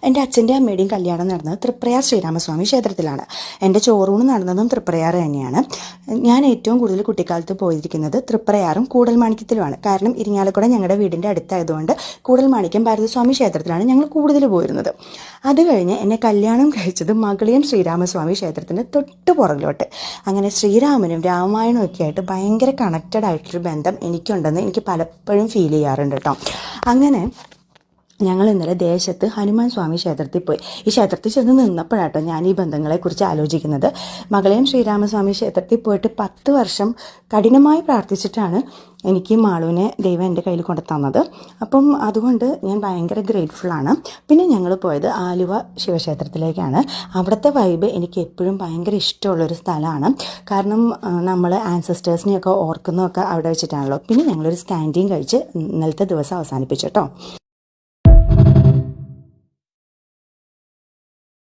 എൻ്റെ അച്ഛൻ്റെ അമ്മയുടെയും കല്യാണം നടന്നത് തൃപ്രയാർ ശ്രീരാമസ്വാമി ക്ഷേത്രത്തിലാണ്. എൻ്റെ ചോറൂണ് നടന്നതും തൃപ്രയാർ തന്നെയാണ്. ഞാൻ ഏറ്റവും കൂടുതൽ കുട്ടിക്കാലത്ത് പോയിരിക്കുന്നത് തൃപ്രയാറും കൂടൽമാണിക്യത്തിലുമാണ്. കാരണം ഇരിങ്ങാലക്കുട ഞങ്ങളുടെ വീടിൻ്റെ അടുത്തായതുകൊണ്ട് കൂടൽമാണിക്യം ഭാരതസ്വാമി ക്ഷേത്രത്തിലാണ് ഞങ്ങൾ കൂടുതൽ പോയിരുന്നത്. അത് കഴിഞ്ഞ് എന്നെ കല്യാണം കഴിച്ചത് മകളെയും ശ്രീരാമസ്വാമി ക്ഷേത്രത്തിന് തൊട്ട് പുറകിലോട്ട്. അങ്ങനെ ശ്രീരാമനും രാമായണവും ഒക്കെ ആയിട്ട് ഭയങ്കര കണക്റ്റഡ് ആയിട്ടൊരു ബന്ധം എനിക്കുണ്ടെന്ന് എനിക്ക് പലപ്പോഴും ഫീൽ ചെയ്യാറുണ്ട് കേട്ടോ. അങ്ങനെ ഞങ്ങൾ ഇന്നലെ ദേശത്ത് ഹനുമാൻ സ്വാമി ക്ഷേത്രത്തിൽ പോയി. ഈ ക്ഷേത്രത്തിൽ ചെന്ന് നിന്നപ്പോഴാട്ടോ ഞാൻ ഈ ബന്ധങ്ങളെക്കുറിച്ച് ആലോചിക്കുന്നത്. മകളെയും ശ്രീരാമസ്വാമി ക്ഷേത്രത്തിൽ പോയിട്ട് 10 വർഷം കഠിനമായി പ്രാർത്ഥിച്ചിട്ടാണ് എനിക്ക് മാളുവിനെ ദൈവം എൻ്റെ കയ്യിൽ കൊണ്ടു തന്നത്. അപ്പം അതുകൊണ്ട് ഞാൻ ഭയങ്കര ഗ്രേറ്റ്ഫുള്ളാണ്. പിന്നെ ഞങ്ങൾ പോയത് ആലുവ ശിവക്ഷേത്രത്തിലേക്കാണ്. അവിടുത്തെ വൈബ് എനിക്ക് എപ്പോഴും ഭയങ്കര ഇഷ്ടമുള്ളൊരു സ്ഥലമാണ്. കാരണം നമ്മൾ ആൻസസ്റ്റേഴ്സിനെയൊക്കെ ഓർക്കുന്നതൊക്കെ അവിടെ വെച്ചിട്ടാണല്ലോ. പിന്നെ ഞങ്ങളൊരു സ്കാൻറ്റീൻ കഴിച്ച് ഇന്നലത്തെ ദിവസം അവസാനിപ്പിച്ചു കേട്ടോ.